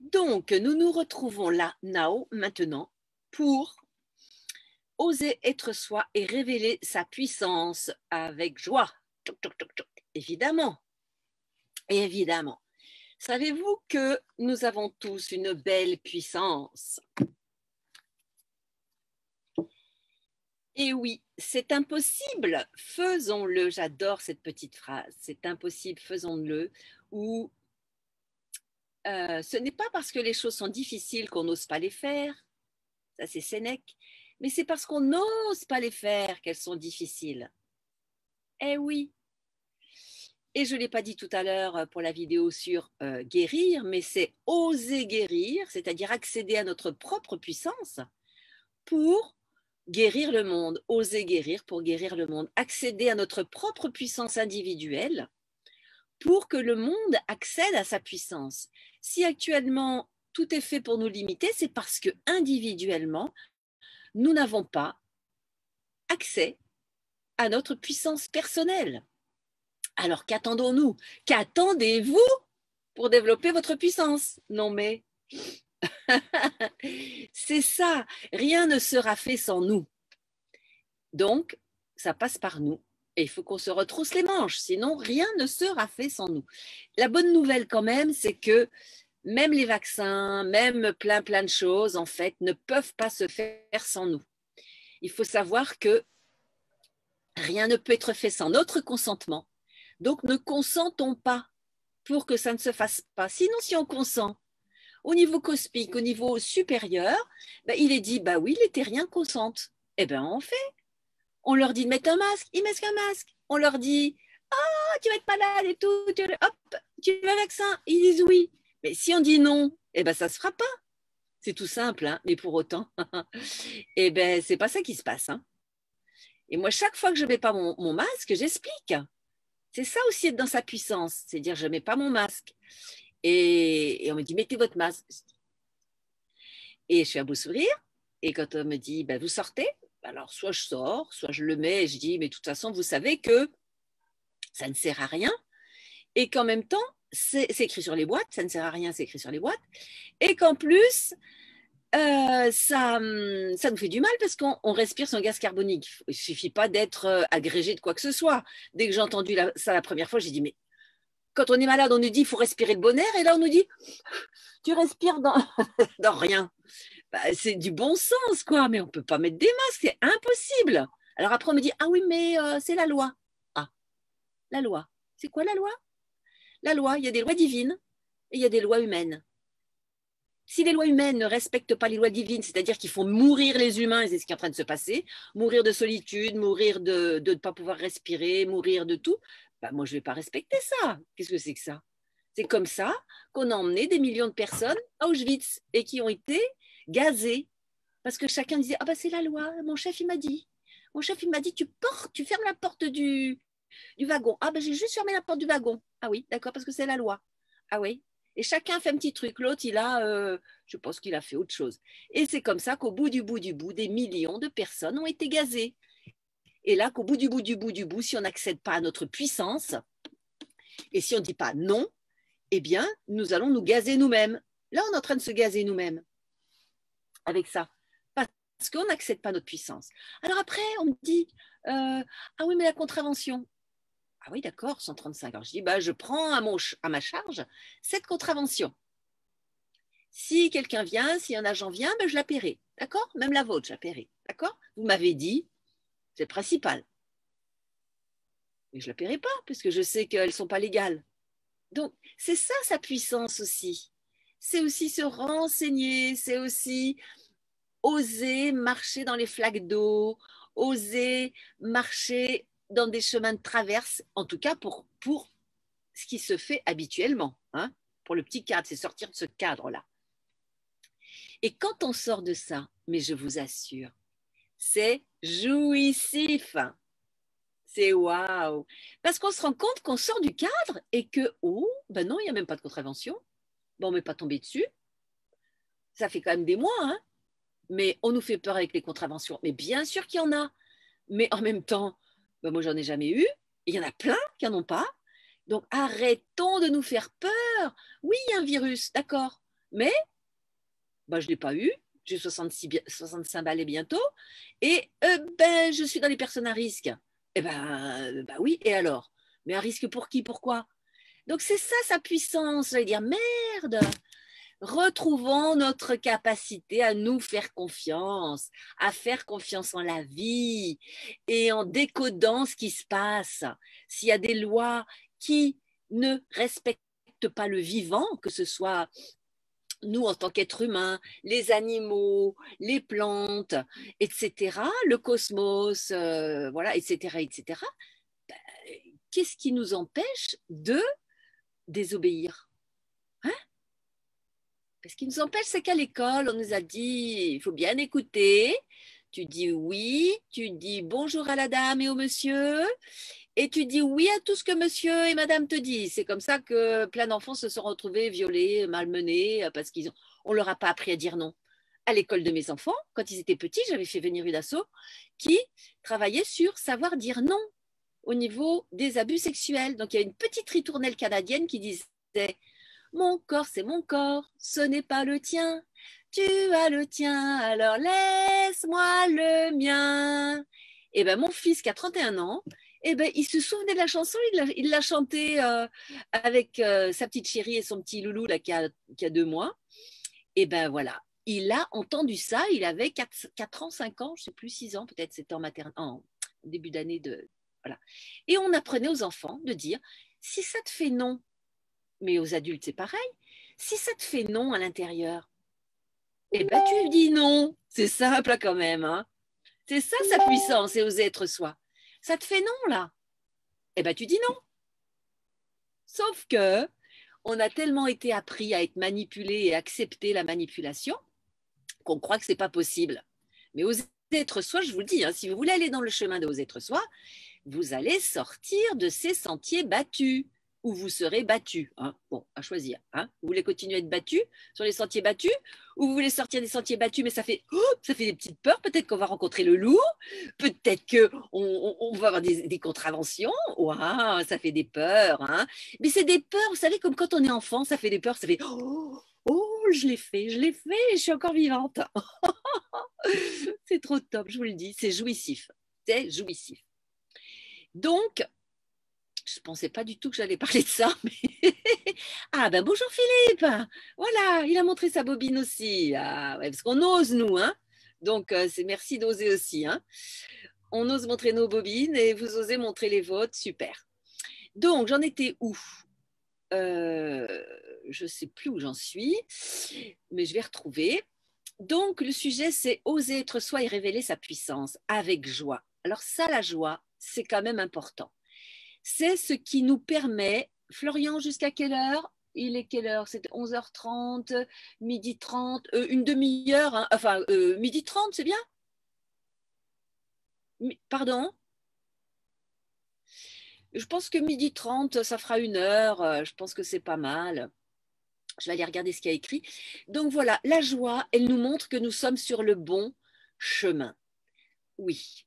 Donc, nous nous retrouvons là, now, maintenant, pour oser être soi et révéler sa puissance avec joie. Toc, toc, toc, toc. Évidemment, évidemment. Savez-vous que nous avons tous une belle puissance? Et oui, c'est impossible, faisons-le. J'adore cette petite phrase. C'est impossible, faisons-le. Ou ce n'est pas parce que les choses sont difficiles qu'on n'ose pas les faire. Ça, c'est Sénèque. Mais c'est parce qu'on n'ose pas les faire qu'elles sont difficiles. Eh oui. Et je ne l'ai pas dit tout à l'heure pour la vidéo sur guérir, mais c'est oser guérir, c'est-à-dire accéder à notre propre puissance pour guérir le monde. Oser guérir pour guérir le monde. Accéder à notre propre puissance individuelle pour que le monde accède à sa puissance. Si actuellement tout est fait pour nous limiter, c'est parce que individuellement, nous n'avons pas accès à notre puissance personnelle. Alors qu'attendons-nous? Qu'attendez-vous pour développer votre puissance? Non mais, c'est ça, rien ne sera fait sans nous. Donc, ça passe par nous. Et il faut qu'on se retrousse les manches, sinon rien ne sera fait sans nous. La bonne nouvelle quand même, c'est que même les vaccins, même plein de choses, en fait, ne peuvent pas se faire sans nous. Il faut savoir que rien ne peut être fait sans notre consentement. Donc, ne consentons pas pour que ça ne se fasse pas. Sinon, si on consent, au niveau cosmique, au niveau supérieur, ben, il est dit, bah oui, les terriens consentent. Eh bien, on fait. On leur dit de mettre un masque, ils mettent un masque. On leur dit, ah, tu vas être malade et tout, hop, tu veux un vaccin? Ils disent oui. Mais si on dit non, eh ben, ça ne se fera pas. C'est tout simple, hein, mais pour autant, eh ben, c'est pas ça qui se passe. Hein. Et moi, chaque fois que je ne mets pas mon masque, j'explique. C'est ça aussi être dans sa puissance, c'est dire je ne mets pas mon masque. Et on me dit mettez votre masque. Et je fais un beau sourire. Et quand on me dit ben, vous sortez, alors soit je sors, soit je le mets et je dis mais de toute façon vous savez que ça ne sert à rien. Et qu'en même temps, c'est écrit sur les boîtes, ça ne sert à rien, c'est écrit sur les boîtes. Et qu'en plus, ça nous fait du mal parce qu'on respire son gaz carbonique. Il ne suffit pas d'être agrégé de quoi que ce soit. Dès que j'ai entendu ça la première fois, j'ai dit, mais quand on est malade, on nous dit il faut respirer le bon air, et là on nous dit tu respires dans, dans rien. Bah, c'est du bon sens, quoi, mais on ne peut pas mettre des masques, c'est impossible. Alors après, on me dit ah oui, mais c'est la loi. Ah, la loi. C'est quoi la loi? La loi, il y a des lois divines et il y a des lois humaines. Si les lois humaines ne respectent pas les lois divines, c'est-à-dire qu'il faut mourir les humains, et c'est ce qui est en train de se passer, mourir de solitude, mourir de ne pas pouvoir respirer, mourir de tout, bah moi je ne vais pas respecter ça. Qu'est-ce que c'est que ça? C'est comme ça qu'on a emmené des millions de personnes à Auschwitz et qui ont été gazées. Parce que chacun disait, ah bah c'est la loi, mon chef il m'a dit. Mon chef il m'a dit, tu fermes la porte du wagon. Ah bah j'ai juste fermé la porte du wagon. Ah oui, d'accord, parce que c'est la loi. Ah oui, et chacun fait un petit truc. L'autre, je pense qu'il a fait autre chose. Et c'est comme ça qu'au bout du bout, des millions de personnes ont été gazées. Et là, qu'au bout du bout, si on n'accède pas à notre puissance, et si on ne dit pas non, eh bien, nous allons nous gazer nous-mêmes. Là, on est en train de se gazer nous-mêmes avec ça. Parce qu'on n'accède pas à notre puissance. Alors après, on me dit, ah oui, mais la contravention. Ah oui, d'accord, 135. Alors je dis, bah, je prends à ma charge cette contravention. Si quelqu'un vient, si un agent vient, ben, je la paierai. D'accord? Même la vôtre, je la paierai. D'accord? Vous m'avez dit, c'est le principal. Mais je ne la paierai pas, puisque je sais qu'elles ne sont pas légales. Donc, c'est ça sa puissance aussi. C'est aussi se renseigner, c'est aussi oser marcher dans les flaques d'eau, oser marcher dans des chemins de traverse, en tout cas pour ce qui se fait habituellement. Hein? Pour le petit cadre, c'est sortir de ce cadre-là. Et quand on sort de ça, mais je vous assure, c'est jouissif. C'est waouh. Parce qu'on se rend compte qu'on sort du cadre et que, oh, ben non, il n'y a même pas de contravention. Bon, on ne m'est pas tombé dessus. Ça fait quand même des mois, hein. Mais on nous fait peur avec les contraventions. Mais bien sûr qu'il y en a. Mais en même temps, ben moi, j'en ai jamais eu. Il y en a plein qui n'en ont pas. Donc, arrêtons de nous faire peur. Oui, il y a un virus, d'accord. Mais je ne l'ai pas eu. J'ai 65 balais bientôt. Et ben, je suis dans les personnes à risque. Eh ben, oui, et alors? Mais à risque pour qui? Pourquoi? Donc c'est ça sa puissance. J'allais dire, merde, retrouvons notre capacité à nous faire confiance, à faire confiance en la vie et en décodant ce qui se passe. S'il y a des lois qui ne respectent pas le vivant, que ce soit nous en tant qu'êtres humains, les animaux, les plantes, etc., le cosmos, voilà, etc., etc., qu'est-ce qui nous empêche de désobéir? Hein? Ce qui nous empêche, c'est qu'à l'école, on nous a dit, il faut bien écouter. Tu dis oui, tu dis bonjour à la dame et au monsieur, et tu dis oui à tout ce que monsieur et madame te disent. C'est comme ça que plein d'enfants se sont retrouvés violés, malmenés, parce qu'on ne leur a pas appris à dire non. À l'école de mes enfants, quand ils étaient petits, j'avais fait venir une asso qui travaillait sur savoir dire non au niveau des abus sexuels. Donc, il y a une petite ritournelle canadienne qui disait « Mon corps, c'est mon corps, ce n'est pas le tien. Tu as le tien, alors laisse-moi le mien. » Et bien, mon fils qui a 31 ans, eh ben, il se souvenait de la chanson, il l'a chantée avec sa petite chérie et son petit loulou là, qui a 2 mois. Et ben voilà, il a entendu ça, il avait 4 ans, 5 ans, je ne sais plus, 6 ans, peut-être c'était en début d'année de. Voilà. Et on apprenait aux enfants de dire, si ça te fait non, mais aux adultes c'est pareil, si ça te fait non à l'intérieur, eh ben tu dis non. C'est simple quand même. Hein. C'est ça sa puissance et oser être soi. Ça te fait non là, eh ben tu dis non. Sauf que on a tellement été appris à être manipulé et accepter la manipulation qu'on croit que c'est pas possible. Mais oser être soi, je vous le dis, hein, si vous voulez aller dans le chemin de oser être soi, vous allez sortir de ces sentiers battus où vous serez battu. Hein. Bon, à choisir. Hein. Vous voulez continuer à être battu sur les sentiers battus ou vous voulez sortir des sentiers battus, mais ça fait des petites peurs. Peut-être qu'on va rencontrer le loup, peut-être qu'on va avoir des contraventions. Waouh, ça fait des peurs. Hein. Mais c'est des peurs, vous savez, comme quand on est enfant, ça fait des peurs, ça fait je l'ai fait, je suis encore vivante. C'est trop top, je vous le dis, c'est jouissif. C'est jouissif. Donc, je ne pensais pas du tout que j'allais parler de ça. Mais... ah ben bonjour Philippe. Voilà, il a montré sa bobine aussi. Ah, ouais, parce qu'on ose nous. Hein. Donc, c'est merci d'oser aussi. Hein. On ose montrer nos bobines et vous osez montrer les vôtres. Super. Donc, j'en étais où je ne sais plus où j'en suis, mais je vais retrouver. Donc, le sujet, c'est oser être soi et révéler sa puissance avec joie. Alors ça, la joie, c'est quand même important. C'est ce qui nous permet, Florian, jusqu'à quelle heure? Il est quelle heure? C'est 11h30, midi 30, une demi-heure, hein, enfin, midi 30, c'est bien? Pardon? Je pense que midi 30, ça fera 1 heure, je pense que c'est pas mal. Je vais aller regarder ce qu'il y a écrit. Donc voilà, la joie, elle nous montre que nous sommes sur le bon chemin. Oui,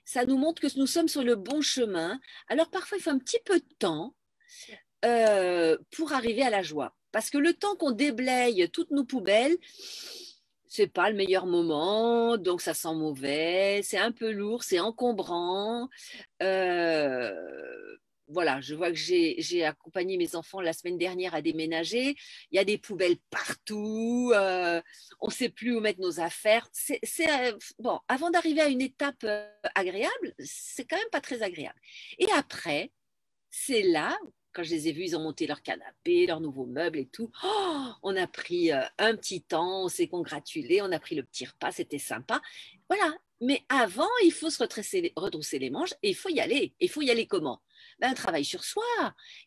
ça nous montre que nous sommes sur le bon chemin. Alors parfois, il faut un petit peu de temps pour arriver à la joie. Parce que le temps qu'on déblaye toutes nos poubelles, c'est pas le meilleur moment, donc ça sent mauvais, c'est un peu lourd, c'est encombrant. Euh, voilà, je vois que j'ai accompagné mes enfants la semaine dernière à déménager. Il y a des poubelles partout. On ne sait plus où mettre nos affaires. Bon, avant d'arriver à une étape agréable, c'est quand même pas très agréable. Et après, c'est là, quand je les ai vus, ils ont monté leur canapé, leurs nouveaux meubles et tout. Oh, on a pris un petit temps, on s'est congratulé, on a pris le petit repas, c'était sympa. Voilà. Mais avant, il faut se retrousser les manches et il faut y aller. Il faut y aller comment? Ben, un travail sur soi.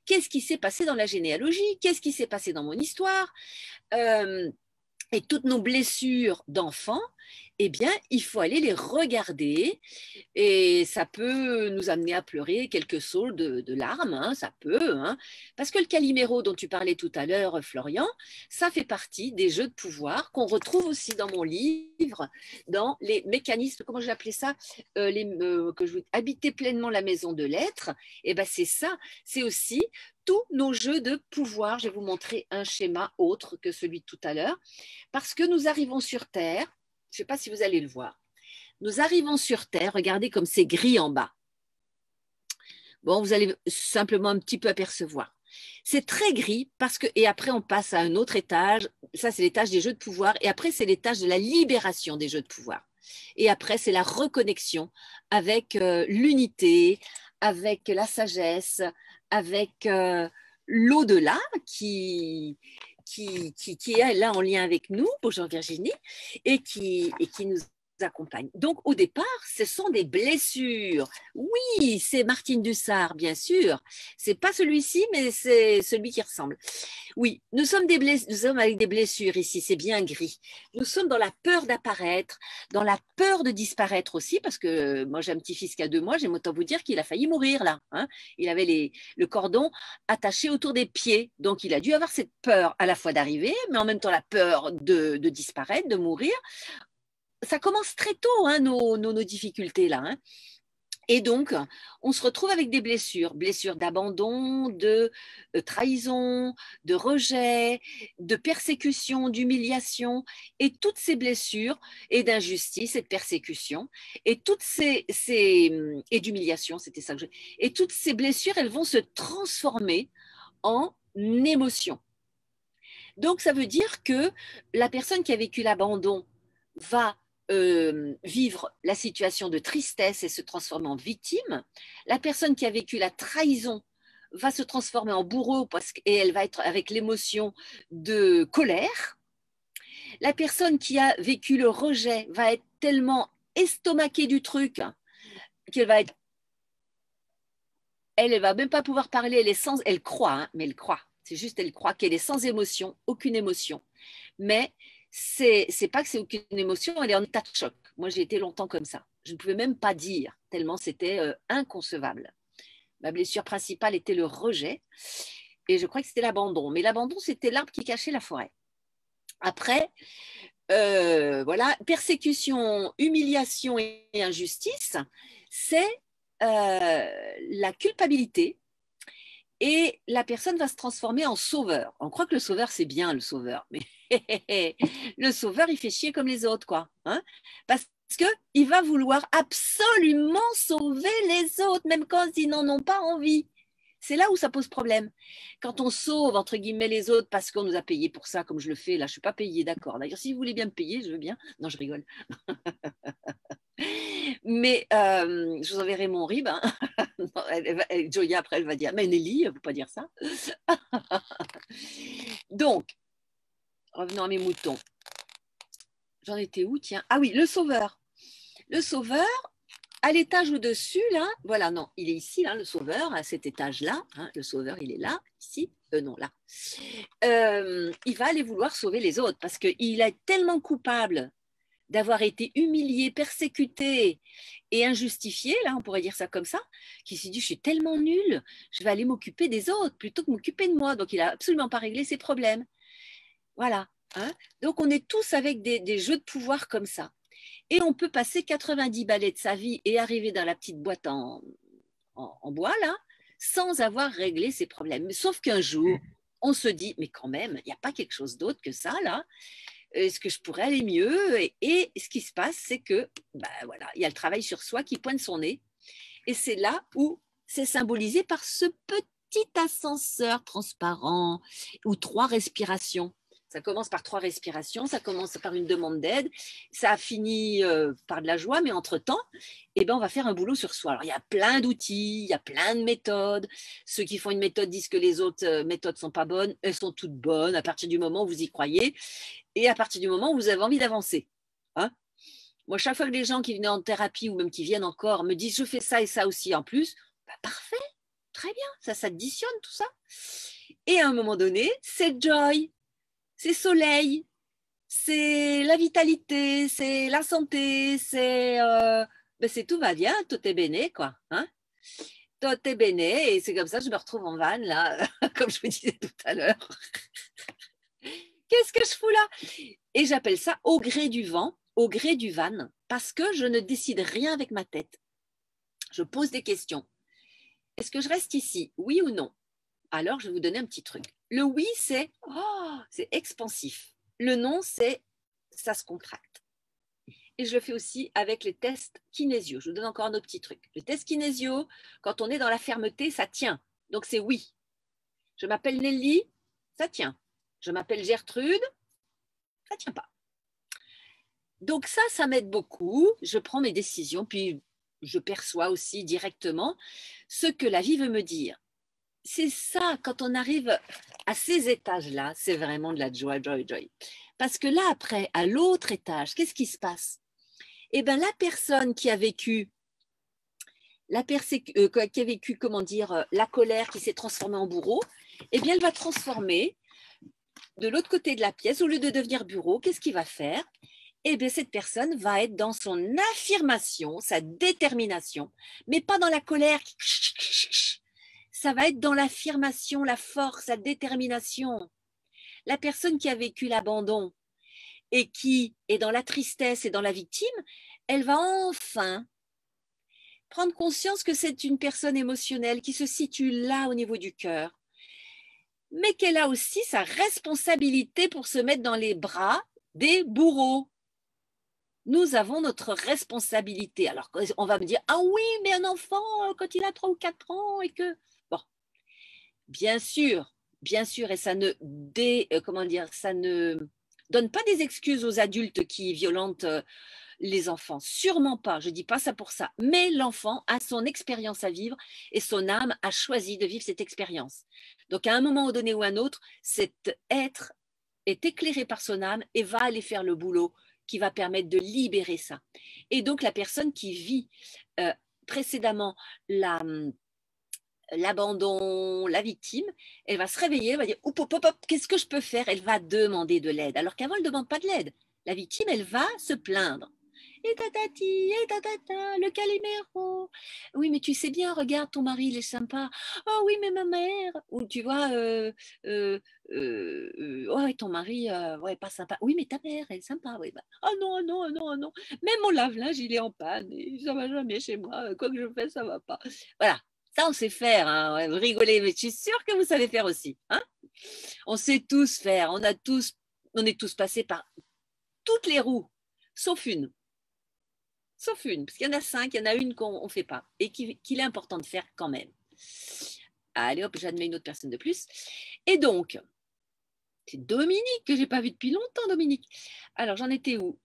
Qu'est-ce qui s'est passé dans la généalogie? Qu'est-ce qui s'est passé dans mon histoire? Et toutes nos blessures d'enfants, eh bien, il faut aller les regarder et ça peut nous amener à pleurer quelques sauts de larmes, hein, ça peut, hein, parce que le Calimero dont tu parlais tout à l'heure, Florian, ça fait partie des jeux de pouvoir qu'on retrouve aussi dans mon livre, dans les mécanismes, comment j'ai appelé ça, que je veux habiter pleinement la maison de l'être, et ben c'est ça, c'est aussi tous nos jeux de pouvoir. Je vais vous montrer un schéma autre que celui de tout à l'heure, parce que nous arrivons sur Terre, je ne sais pas si vous allez le voir, nous arrivons sur Terre, regardez comme c'est gris en bas. Bon, vous allez simplement un petit peu apercevoir. C'est très gris parce que, et après on passe à un autre étage, ça c'est l'étage des jeux de pouvoir, et après c'est l'étage de la libération des jeux de pouvoir. Et après c'est la reconnexion avec l'unité, avec la sagesse, avec l'au-delà qui est là en lien avec nous, bonjour Virginie, et qui nous accompagne. Donc au départ, ce sont des blessures. Oui, c'est Martine Dussard, bien sûr. C'est pas celui-ci, mais c'est celui qui ressemble. Oui, nous sommes avec des blessures ici, c'est bien gris. Nous sommes dans la peur d'apparaître, dans la peur de disparaître aussi, parce que moi j'ai un petit-fils qui a 2 mois, j'aime autant vous dire qu'il a failli mourir là, hein. Il avait le cordon attaché autour des pieds, donc il a dû avoir cette peur à la fois d'arriver, mais en même temps la peur de disparaître, de mourir. Ça commence très tôt, hein, nos difficultés là, hein. Et donc, on se retrouve avec des blessures, blessures d'abandon, de trahison, de rejet, de persécution, d'humiliation, et toutes ces blessures, et d'injustice et de persécution, et et d'humiliation, c'était ça que je... Et toutes ces blessures, elles vont se transformer en émotions. Donc, ça veut dire que la personne qui a vécu l'abandon va vivre la situation de tristesse et se transformer en victime. La personne qui a vécu la trahison va se transformer en bourreau et elle va être avec l'émotion de colère. La personne qui a vécu le rejet va être tellement estomaquée du truc qu'elle va être... Elle ne va même pas pouvoir parler, elle croit, hein, mais elle croit. C'est juste, elle croit qu'elle est sans émotion, aucune émotion. Mais c'est pas que c'est aucune émotion, elle est en état de choc. Moi, j'ai été longtemps comme ça. Je ne pouvais même pas dire, tellement c'était inconcevable. Ma blessure principale était le rejet, et je crois que c'était l'abandon. Mais l'abandon, c'était l'arbre qui cachait la forêt. Après, voilà, persécution, humiliation et injustice, c'est la culpabilité. Et la personne va se transformer en sauveur. On croit que le sauveur, c'est bien le sauveur, mais le sauveur, il fait chier comme les autres, quoi. Hein, parce qu'il va vouloir absolument sauver les autres, même quand ils n'en ont pas envie. C'est là où ça pose problème. Quand on sauve, entre guillemets, les autres parce qu'on nous a payé pour ça, comme je le fais, là, je ne suis pas payée, d'accord. D'ailleurs, si vous voulez bien me payer, je veux bien. Non, je rigole. Mais je vous enverrai mon RIB. Hein. Joya, après, elle va dire, mais Nelly, elle ne veut pas dire ça. Donc, revenons à mes moutons. J'en étais où, tiens? Ah oui, le sauveur. Le sauveur, à l'étage au-dessus, là, voilà, non, il est ici, là, le sauveur, à cet étage-là. Hein, le sauveur, il est là, ici. Non, là. Il va aller vouloir sauver les autres parce qu'il est tellement coupable d'avoir été humilié, persécuté et injustifié, là, on pourrait dire ça comme ça, qu'il s'est dit, je suis tellement nul, je vais aller m'occuper des autres plutôt que m'occuper de moi. Donc, il n'a absolument pas réglé ses problèmes. Voilà. Hein, donc, on est tous avec des jeux de pouvoir comme ça. Et on peut passer 90 balais de sa vie et arriver dans la petite boîte en bois, là, sans avoir réglé ses problèmes. Sauf qu'un jour, on se dit, mais quand même, il n'y a pas quelque chose d'autre que ça, là. Est-ce que je pourrais aller mieux? Et ce qui se passe, c'est que, ben voilà, il y a le travail sur soi qui pointe son nez. Et c'est là où c'est symbolisé par ce petit ascenseur transparent ou 3 respirations. Ça commence par 3 respirations, ça commence par une demande d'aide, ça finit par de la joie, mais entre-temps, eh ben, on va faire un boulot sur soi. Alors, il y a plein d'outils, il y a plein de méthodes. Ceux qui font une méthode disent que les autres méthodes ne sont pas bonnes. Elles sont toutes bonnes à partir du moment où vous y croyez et à partir du moment où vous avez envie d'avancer. Hein, moi, chaque fois que les gens qui viennent en thérapie ou même qui viennent encore me disent je fais ça et ça aussi en plus, bah, parfait, très bien, ça s'additionne tout ça. Et à un moment donné, c'est joy, c'est soleil, c'est la vitalité, c'est la santé, c'est tout va bien, tout est béné, quoi. Hein, tout est béné, et c'est comme ça que je me retrouve en van, là, comme je vous disais tout à l'heure. Qu'est-ce que je fous là? Et j'appelle ça au gré du vent, au gré du van, parce que je ne décide rien avec ma tête. Je pose des questions. Est-ce que je reste ici? Oui ou non? Alors, je vais vous donner un petit truc. Le oui, c'est expansif. Le non, c'est ça se contracte. Et je le fais aussi avec les tests kinésio. Je vous donne encore un autre petit truc. Le test kinésio, quand on est dans la fermeté, ça tient. Donc, c'est oui. Je m'appelle Nelly, ça tient. Je m'appelle Gertrude, ça tient pas. Donc ça m'aide beaucoup. Je prends mes décisions, puis je perçois aussi directement ce que la vie veut me dire. C'est ça, quand on arrive à ces étages-là, c'est vraiment de la joy, joy, joy. Parce que là, après, à l'autre étage, qu'est-ce qui se passe? Eh bien, la personne qui a vécu, comment dire, la colère qui s'est transformée en bourreau, eh bien, elle va transformer de l'autre côté de la pièce, au lieu de devenir bureau, qu'est-ce qu'il va faire? Eh bien, cette personne va être dans son affirmation, sa détermination, mais pas dans la colère. Ça va être dans l'affirmation, la force, la détermination. La personne qui a vécu l'abandon et qui est dans la tristesse et dans la victime, elle va enfin prendre conscience que c'est une personne émotionnelle qui se situe là au niveau du cœur, mais qu'elle a aussi sa responsabilité pour se mettre dans les bras des bourreaux. Nous avons notre responsabilité. Alors, on va me dire, ah oui, mais un enfant, quand il a 3 ou 4 ans, et que... Bon, bien sûr, et ça ça ne donne pas des excuses aux adultes qui violentent les enfants. Sûrement pas, je ne dis pas ça pour ça. Mais l'enfant a son expérience à vivre et son âme a choisi de vivre cette expérience. Donc, à un moment donné ou un autre, cet être est éclairé par son âme et va aller faire le boulot qui va permettre de libérer ça. Et donc, la personne qui vit précédemment l'abandon, la victime, elle va se réveiller, elle va dire hop, hop, hop, qu'est-ce que je peux faire? Elle va demander de l'aide, alors qu'avant, elle ne demande pas de l'aide. La victime, elle va se plaindre. Et tatati, et tatata, le Calimero. Oui, mais tu sais bien, regarde, ton mari, il est sympa. Oh oui, mais ma mère. Ou tu vois, ouais, ton mari, ouais, pas sympa. Oui, mais ta mère, elle est sympa. Oui, bah. Oh non, oh non, oh non, oh non. Même mon lave-linge, il est en panne. Et ça va jamais chez moi. Quoi que je fais, ça va pas. Voilà. Ça, on sait faire, hein. Ouais, vous rigolez, mais je suis sûre que vous savez faire aussi. Hein, on sait tous faire. On est tous passés par toutes les roues, sauf une. Sauf une, parce qu'il y en a 5, il y en a une qu'on ne fait pas et qu'il est important de faire quand même. Allez hop, j'admets une autre personne de plus. Et donc, c'est Dominique que je n'ai pas vu depuis longtemps, Dominique. Alors, j'en étais où?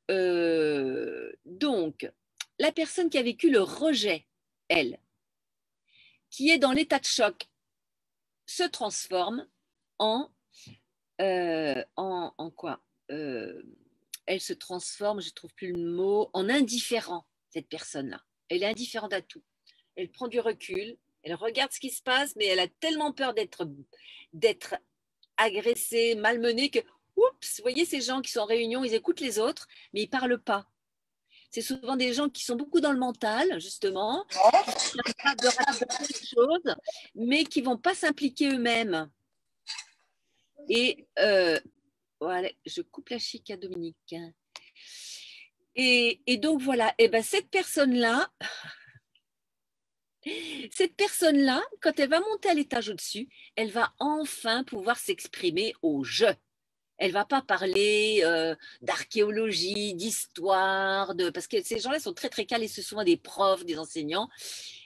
Donc, la personne qui a vécu le rejet, elle, qui est dans l'état de choc, se transforme en quoi? Elle se transforme, je ne trouve plus le mot, en indifférent, cette personne-là. Elle est indifférente à tout. Elle prend du recul, elle regarde ce qui se passe, mais elle a tellement peur d'être agressée, malmenée, que, oups, vous voyez ces gens qui sont en réunion, ils écoutent les autres, mais ils ne parlent pas. C'est souvent des gens qui sont beaucoup dans le mental, justement, qui sont capables de raconter des choses, mais qui ne vont pas s'impliquer eux-mêmes. Et voilà, je coupe la chic à Dominique. Et donc voilà, et ben cette personne-là, quand elle va monter à l'étage au-dessus, elle va enfin pouvoir s'exprimer au jeu. Elle ne va pas parler d'archéologie, d'histoire, parce que ces gens-là sont très très calés, c'est souvent des profs, des enseignants,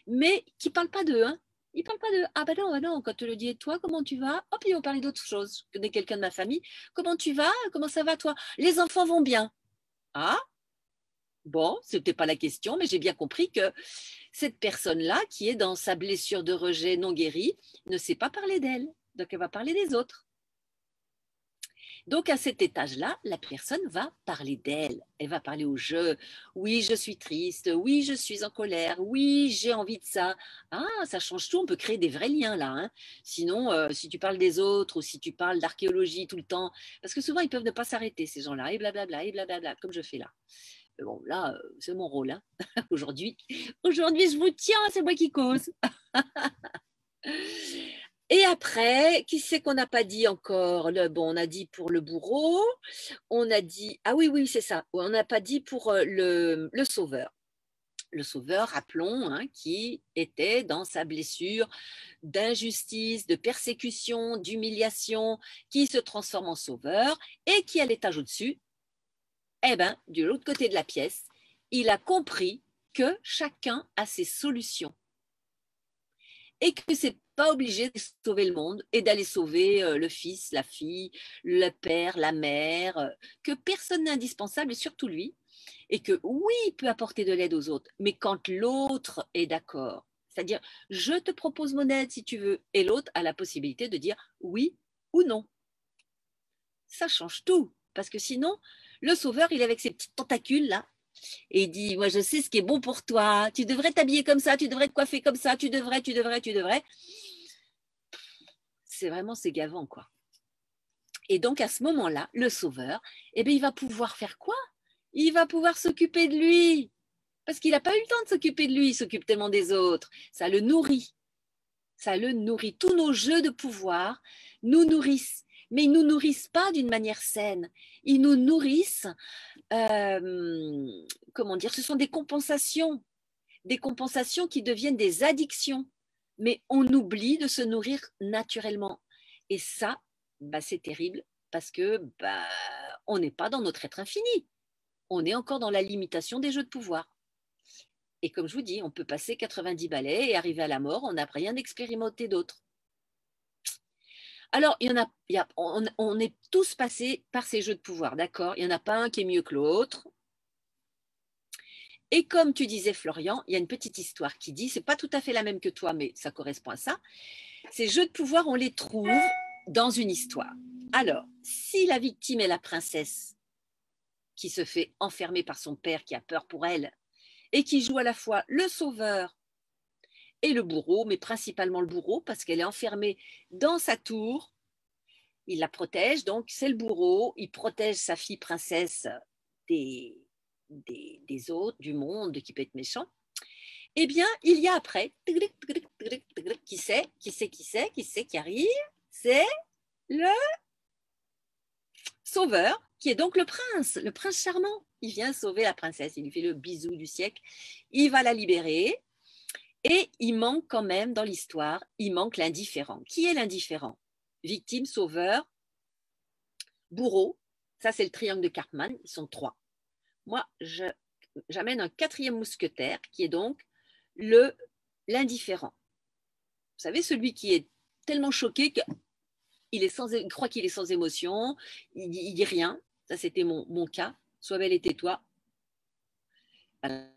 mais qui ne parlent pas d'eux. Hein. Ils ne parlent pas de ah ben non, quand tu le dis, et toi, comment tu vas? Hop, ils vont parler d'autres choses. Je connais quelqu'un de ma famille. Comment tu vas? Comment ça va, toi? Les enfants vont bien. Ah, bon, ce n'était pas la question, mais j'ai bien compris que cette personne-là, qui est dans sa blessure de rejet non guérie, ne sait pas parler d'elle. Donc, elle va parler des autres. Donc, à cet étage-là, la personne va parler d'elle. Elle va parler au jeu. Oui, je suis triste. Oui, je suis en colère. Oui, j'ai envie de ça. Ah, ça change tout. On peut créer des vrais liens là, hein. Sinon, si tu parles des autres ou si tu parles d'archéologie tout le temps, parce que souvent, ils peuvent ne pas s'arrêter, ces gens-là, et blablabla, comme je fais là. Mais bon, là, c'est mon rôle, hein. Aujourd'hui, je vous tiens, c'est moi qui cause. Et après, qui c'est qu'on n'a pas dit encore? Bon, on a dit pour le bourreau, on a dit, ah oui, oui, c'est ça, on n'a pas dit pour le sauveur. Le sauveur, rappelons, hein, qui était dans sa blessure d'injustice, de persécution, d'humiliation, qui se transforme en sauveur et qui, à l'étage au-dessus, eh ben, de l'autre côté de la pièce, il a compris que chacun a ses solutions et que c'est pas obligé de sauver le monde et d'aller sauver le fils, la fille, le père, la mère, que personne n'est indispensable et surtout lui, et que oui, il peut apporter de l'aide aux autres, mais quand l'autre est d'accord, c'est-à-dire je te propose mon aide si tu veux, et l'autre a la possibilité de dire oui ou non. Ça change tout, parce que sinon, le sauveur, il est avec ses petites tentacules là, et il dit, moi je sais ce qui est bon pour toi, tu devrais t'habiller comme ça, tu devrais te coiffer comme ça, tu devrais. C'est gavant, quoi. Et donc à ce moment-là, le sauveur, eh bien, il va pouvoir faire quoi? Il va pouvoir s'occuper de lui, parce qu'il n'a pas eu le temps de s'occuper de lui, il s'occupe tellement des autres. Ça le nourrit. Ça le nourrit. Tous nos jeux de pouvoir nous nourrissent, mais ils ne nous nourrissent pas d'une manière saine. Ils nous nourrissent, comment dire, ce sont des compensations qui deviennent des addictions. Mais on oublie de se nourrir naturellement. Et ça, bah, c'est terrible parce que bah, on n'est pas dans notre être infini. On est encore dans la limitation des jeux de pouvoir. Et comme je vous dis, on peut passer 90 balais et arriver à la mort, on n'a rien expérimenté d'autre. Alors, on est tous passés par ces jeux de pouvoir, d'accord? Il n'y en a pas un qui est mieux que l'autre. Et comme tu disais, Florian, il y a une petite histoire qui dit, c'est pas tout à fait la même que toi, mais ça correspond à ça. Ces jeux de pouvoir, on les trouve dans une histoire. Alors, si la victime est la princesse qui se fait enfermer par son père qui a peur pour elle et qui joue à la fois le sauveur et le bourreau, mais principalement le bourreau parce qu'elle est enfermée dans sa tour, il la protège, donc c'est le bourreau, il protège sa fille princesse des autres, du monde qui peut être méchant. Eh bien, il y a après, qui c'est qui arrive? C'est le sauveur, qui est donc le prince charmant. Il vient sauver la princesse, il lui fait le bisou du siècle, il va la libérer, et il manque quand même dans l'histoire, il manque l'indifférent. Qui est l'indifférent? Victime, sauveur, bourreau, ça c'est le triangle de Cartman, ils sont 3. Moi, j'amène un 4e mousquetaire, qui est donc l'indifférent. Vous savez, celui qui est tellement choqué qu'il croit qu'il est sans émotion, il dit rien. Ça, c'était mon cas. Sois belle et tais-toi. Voilà.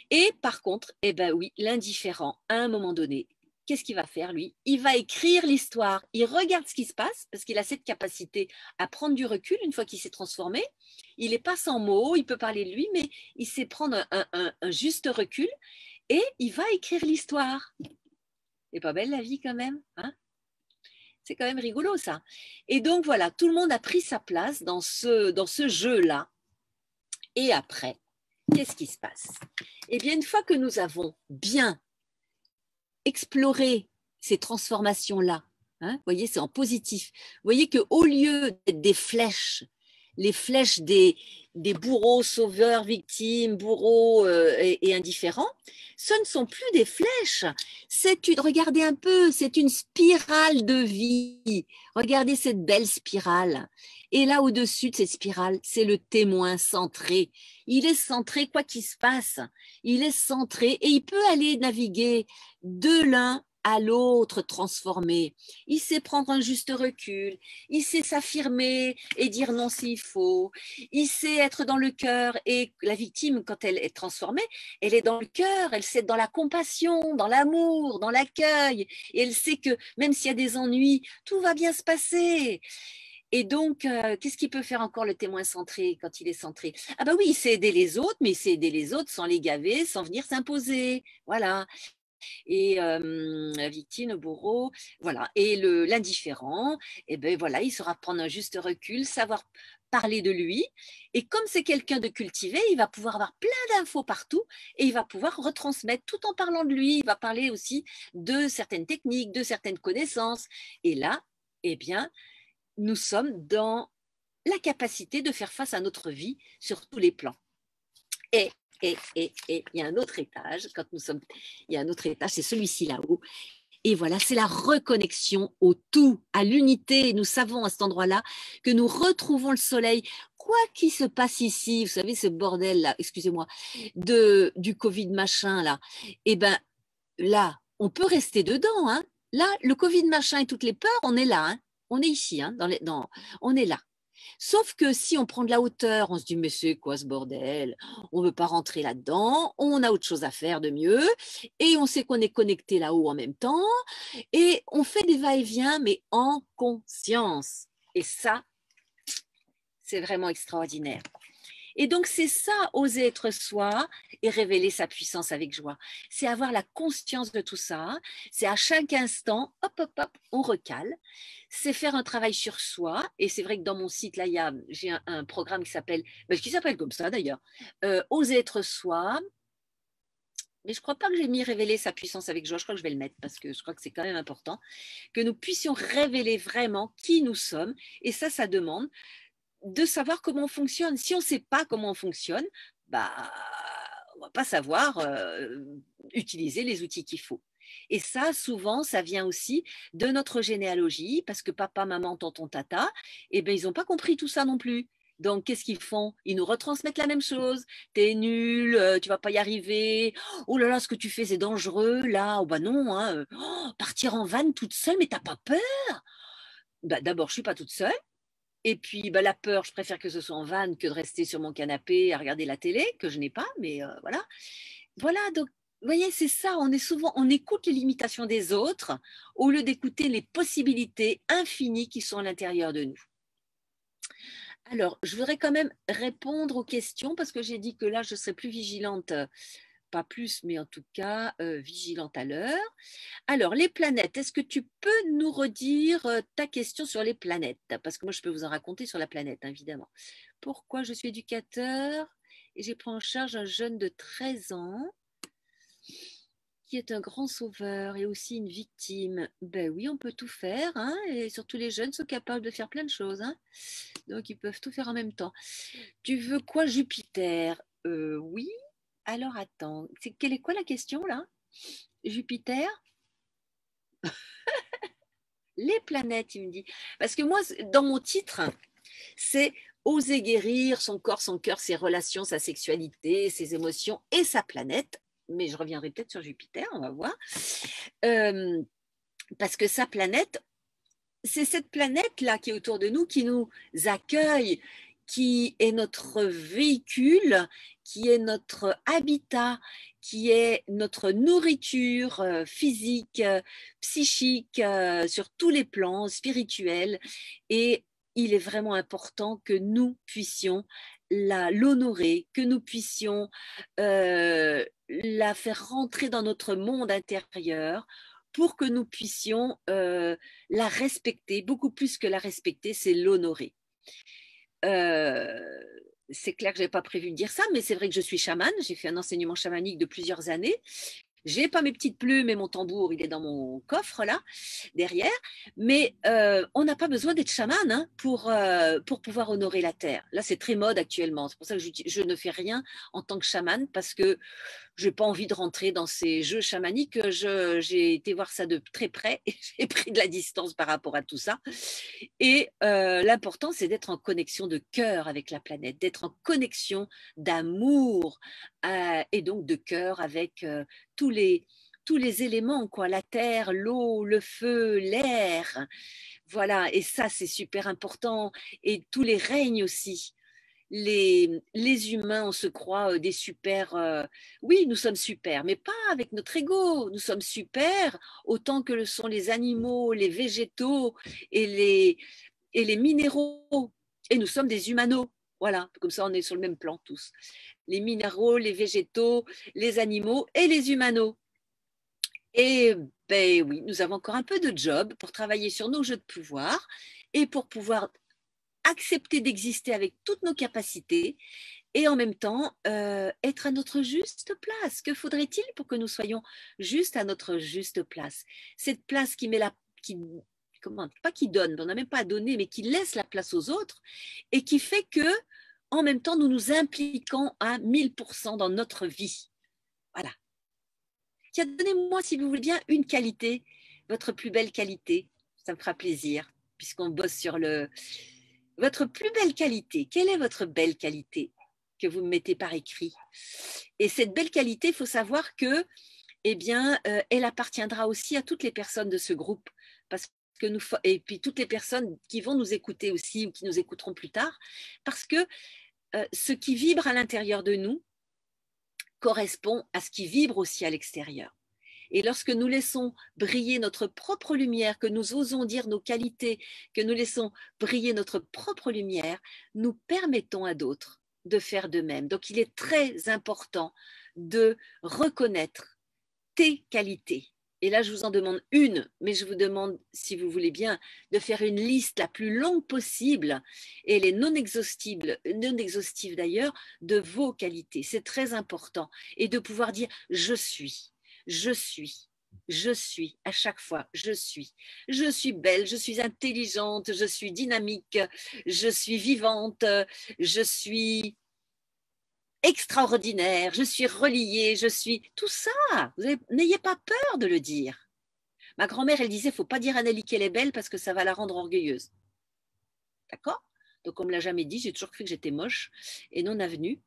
Et par contre, eh ben oui, l'indifférent, à un moment donné, qu'est-ce qu'il va faire, lui? Il va écrire l'histoire. Il regarde ce qui se passe, parce qu'il a cette capacité à prendre du recul une fois qu'il s'est transformé. Il n'est pas sans mots, il peut parler de lui, mais il sait prendre un juste recul et il va écrire l'histoire. C'est pas belle la vie quand même, hein? C'est quand même rigolo ça. Et donc voilà, tout le monde a pris sa place dans ce jeu-là. Et après, qu'est-ce qui se passe? Eh bien, une fois que nous avons bien exploré ces transformations-là, hein, vous voyez, c'est en positif. Vous voyez qu'au lieu d'être des flèches, les flèches des bourreaux, sauveurs, victimes, bourreaux et indifférents, ce ne sont plus des flèches. Regardez un peu, c'est une spirale de vie. Regardez cette belle spirale. Et là, au-dessus de cette spirale, c'est le témoin centré. Il est centré quoi qu'il se passe. Il est centré et il peut aller naviguer de l'un à l'autre transformé. Il sait prendre un juste recul, il sait s'affirmer et dire non s'il faut, il sait être dans le cœur et la victime, quand elle est transformée, elle est dans le cœur, elle sait être dans la compassion, dans l'amour, dans l'accueil et elle sait que même s'il y a des ennuis, tout va bien se passer. Et donc, qu'est-ce qu'il peut faire encore le témoin centré quand il est centré? Ah bah oui, il sait aider les autres, mais il sait aider les autres sans les gaver, sans venir s'imposer. Voilà. Et la victime, le bourreau, voilà. Et l'indifférent, eh ben voilà, il saura prendre un juste recul, savoir parler de lui. Et comme c'est quelqu'un de cultivé, il va pouvoir avoir plein d'infos partout et il va pouvoir retransmettre tout en parlant de lui. Il va parler aussi de certaines techniques, de certaines connaissances. Et là, eh bien, nous sommes dans la capacité de faire face à notre vie sur tous les plans. Et, il y a un autre étage, il y a un autre étage, c'est celui-ci là-haut. Et voilà, c'est la reconnexion au tout, à l'unité. Nous savons à cet endroit-là que nous retrouvons le soleil. Quoi qu'il se passe ici, vous savez, ce bordel-là, excusez-moi, du Covid machin là, eh ben là, on peut rester dedans. Hein. Là, le Covid machin et toutes les peurs, on est là. Hein. On est ici, hein, on est là. Sauf que si on prend de la hauteur, on se dit mais c'est quoi ce bordel? On ne veut pas rentrer là-dedans, on a autre chose à faire de mieux, et on sait qu'on est connecté là-haut en même temps, et on fait des va-et-vient, mais en conscience. Et ça, c'est vraiment extraordinaire. Et donc, c'est ça, oser être soi et révéler sa puissance avec joie. C'est avoir la conscience de tout ça. C'est à chaque instant, hop, hop, hop, on recale. C'est faire un travail sur soi. Et c'est vrai que dans mon site, là, j'ai un programme qui s'appelle comme ça d'ailleurs, Oser être soi. Mais je ne crois pas que j'ai mis révéler sa puissance avec joie. Je crois que je vais le mettre parce que je crois que c'est quand même important que nous puissions révéler vraiment qui nous sommes. Et ça demande de savoir comment on fonctionne. Si on ne sait pas comment on fonctionne, bah, on ne va pas savoir utiliser les outils qu'il faut. Et ça, souvent, ça vient aussi de notre généalogie, parce que papa, maman, tonton, tata, eh ben, ils n'ont pas compris tout ça non plus. Donc, qu'est-ce qu'ils font? Ils nous retransmettent la même chose. T'es nul, tu vas pas y arriver. Oh là là, ce que tu fais, c'est dangereux. Là, oh bah non, hein. Partir en van toute seule, mais t'as pas peur? Bah, d'abord, je suis pas toute seule. Et puis, bah, la peur, je préfère que ce soit en van que de rester sur mon canapé à regarder la télé, que je n'ai pas, mais voilà. Voilà, donc, vous voyez, c'est ça, on écoute les limitations des autres au lieu d'écouter les possibilités infinies qui sont à l'intérieur de nous. Alors, je voudrais quand même répondre aux questions parce que j'ai dit que là, je serais plus vigilante, pas plus, mais en tout cas, vigilante à l'heure. Alors, les planètes, est-ce que tu peux nous redire ta question sur les planètes? Parce que moi, je peux vous en raconter sur la planète, hein, évidemment. Pourquoi je suis éducateur et j'ai pris en charge un jeune de 13 ans qui est un grand sauveur et aussi une victime? Ben oui, on peut tout faire, hein, et surtout les jeunes sont capables de faire plein de choses. Hein, donc, ils peuvent tout faire en même temps. Tu veux quoi, Jupiter? Oui. Alors, attends, quelle est quoi la question là? Jupiter? Les planètes, il me dit. Parce que moi, dans mon titre, c'est oser guérir son corps, son cœur, ses relations, sa sexualité, ses émotions et sa planète. Mais je reviendrai peut-être sur Jupiter, on va voir. Parce que sa planète, c'est cette planète-là qui est autour de nous, qui nous accueille, qui est notre véhicule, qui est notre habitat, qui est notre nourriture physique, psychique, sur tous les plans spirituels. Et il est vraiment important que nous puissions l'honorer, que nous puissions la faire rentrer dans notre monde intérieur pour que nous puissions la respecter, beaucoup plus que la respecter, c'est l'honorer. C'est clair que je n'avais pas prévu de dire ça, mais c'est vrai que je suis chamane, j'ai fait un enseignement chamanique de plusieurs années. J'ai pas mes petites plumes et mon tambour, il est dans mon coffre là, derrière. Mais on n'a pas besoin d'être chaman hein, pour pouvoir honorer la terre. Là, c'est très mode actuellement. C'est pour ça que je ne fais rien en tant que chamane parce que je n'ai pas envie de rentrer dans ces jeux chamaniques. J'ai été voir ça de très près et j'ai pris de la distance par rapport à tout ça. Et l'important, c'est d'être en connexion de cœur avec la planète, d'être en connexion d'amour et donc de cœur avec tous les éléments, quoi, la terre, l'eau, le feu, l'air. Voilà, et ça, c'est super important. Et tous les règnes aussi. Les humains, on se croit des super. Oui, nous sommes super, mais pas avec notre ego. Nous sommes super autant que le sont les animaux, les végétaux et et les minéraux. Et nous sommes des humanos. Voilà, comme ça on est sur le même plan tous. Les minéraux, les végétaux, les animaux et les humanos. Et ben oui, nous avons encore un peu de job pour travailler sur nos jeux de pouvoir et pour pouvoir accepter d'exister avec toutes nos capacités et en même temps être à notre juste place. Que faudrait-il pour que nous soyons juste à notre juste place? Cette place qui met la... Qui, comment, pas qui donne, on n'a même pas à donner, mais qui laisse la place aux autres et qui fait que, en même temps, nous nous impliquons à 1000% dans notre vie. Voilà. Tiens, donnez-moi, si vous voulez bien, une qualité, votre plus belle qualité. Ça me fera plaisir, puisqu'on bosse sur le... Votre plus belle qualité, quelle est votre belle qualité que vous me mettez par écrit? Et cette belle qualité, il faut savoir que, eh bien, elle appartiendra aussi à toutes les personnes de ce groupe, parce que nous, et puis toutes les personnes qui vont nous écouter aussi ou qui nous écouteront plus tard, parce que ce qui vibre à l'intérieur de nous correspond à ce qui vibre aussi à l'extérieur. Et lorsque nous laissons briller notre propre lumière, que nous osons dire nos qualités, que nous laissons briller notre propre lumière, nous permettons à d'autres de faire de même. Donc il est très important de reconnaître tes qualités. Et là, je vous en demande une, mais je vous demande, si vous voulez bien, de faire une liste la plus longue possible, et elle est non exhaustive d'ailleurs, de vos qualités. C'est très important. Et de pouvoir dire, je suis, à chaque fois, je suis belle, je suis intelligente, je suis dynamique, je suis vivante, je suis extraordinaire, je suis reliée, je suis tout ça. N'ayez pas peur de le dire. Ma grand-mère, elle disait, il ne faut pas dire à Nelly qu'elle est belle parce que ça va la rendre orgueilleuse. D'accord? Donc, on ne me l'a jamais dit, j'ai toujours cru que j'étais moche et non avenue.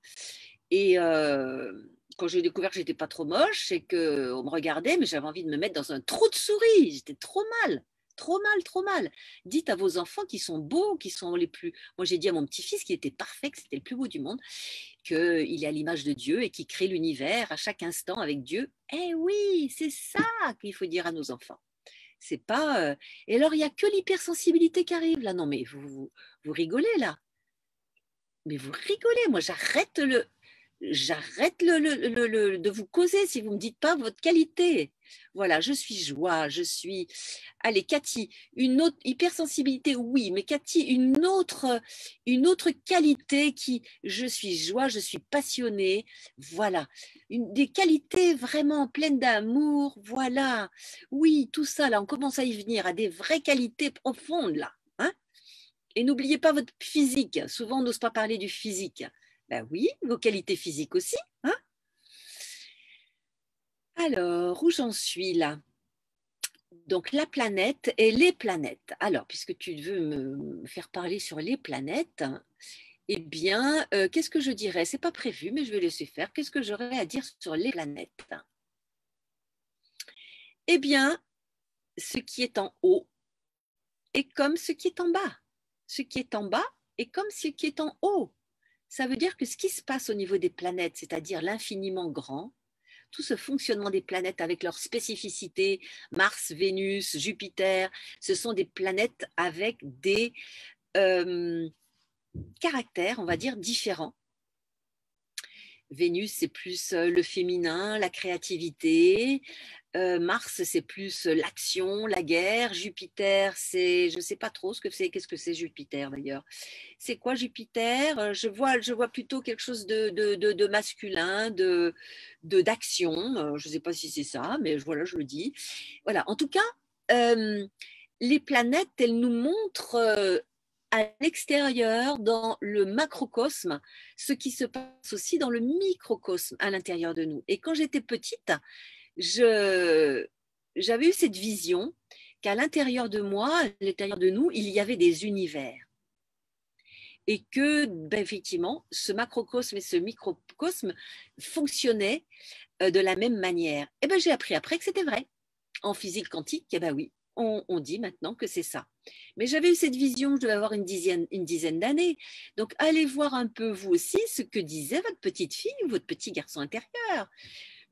Et quand j'ai découvert que j'étais pas trop moche et qu'on me regardait, mais j'avais envie de me mettre dans un trou de souris. J'étais trop mal. Trop mal, trop mal. Dites à vos enfants qui sont beaux, qui sont les plus... Moi, j'ai dit à mon petit-fils qui était parfait, que c'était le plus beau du monde, qu'il est à l'image de Dieu et qu'il crée l'univers à chaque instant avec Dieu. Eh oui, c'est ça qu'il faut dire à nos enfants. C'est pas... Et alors, il n'y a que l'hypersensibilité qui arrive là. Non, mais vous rigolez là. Mais vous rigolez. Moi, j'arrête de vous causer si vous ne me dites pas votre qualité. Voilà, je suis joie, je suis... Allez, Cathy, une autre hypersensibilité, oui, mais Cathy, une autre qualité qui... Je suis joie, je suis passionnée, voilà. Des qualités vraiment pleines d'amour, voilà. Oui, tout ça, là, on commence à y venir, à des vraies qualités profondes, là. Hein. Et n'oubliez pas votre physique. Souvent, on n'ose pas parler du physique. Ben oui, vos qualités physiques aussi. Hein. Alors, où j'en suis là? Donc, la planète et les planètes. Alors, puisque tu veux me faire parler sur les planètes, eh bien, qu'est-ce que je dirais? C'est pas prévu, mais je vais laisser faire. Qu'est-ce que j'aurais à dire sur les planètes? Eh bien, ce qui est en haut est comme ce qui est en bas. Ce qui est en bas est comme ce qui est en haut. Ça veut dire que ce qui se passe au niveau des planètes, c'est-à-dire l'infiniment grand, tout ce fonctionnement des planètes avec leurs spécificités, Mars, Vénus, Jupiter, ce sont des planètes avec des caractères, on va dire, différents. Vénus, c'est plus le féminin, la créativité. Mars, c'est plus l'action, la guerre. Jupiter, c'est, je ne sais pas trop ce que c'est. Qu'est-ce que c'est Jupiter d'ailleurs? C'est quoi Jupiter? Je vois plutôt quelque chose de masculin, d'action. Je ne sais pas si c'est ça, mais voilà, je le dis. Voilà. En tout cas, les planètes, elles nous montrent à l'extérieur, dans le macrocosme, ce qui se passe aussi dans le microcosme à l'intérieur de nous. Et quand j'étais petite, j'avais eu cette vision qu'à l'intérieur de moi, à l'intérieur de nous, il y avait des univers. Et que, ben, effectivement, ce macrocosme et ce microcosme fonctionnaient de la même manière. Et ben, j'ai appris après que c'était vrai. En physique quantique, eh ben oui, on dit maintenant que c'est ça. Mais j'avais eu cette vision, je devais avoir une dizaine d'années. Donc, allez voir un peu, vous aussi, ce que disait votre petite fille ou votre petit garçon intérieur.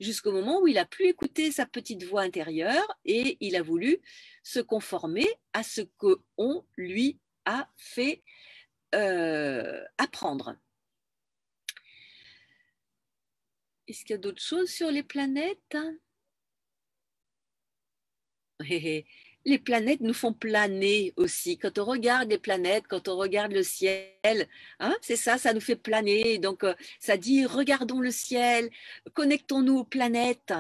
Jusqu'au moment où il a pu écouter sa petite voix intérieure et il a voulu se conformer à ce qu'on lui a fait apprendre. Est-ce qu'il y a d'autres choses sur les planètes? Les planètes nous font planer aussi. Quand on regarde les planètes, quand on regarde le ciel, hein, c'est ça, ça nous fait planer. Donc, ça dit, regardons le ciel, connectons-nous aux planètes,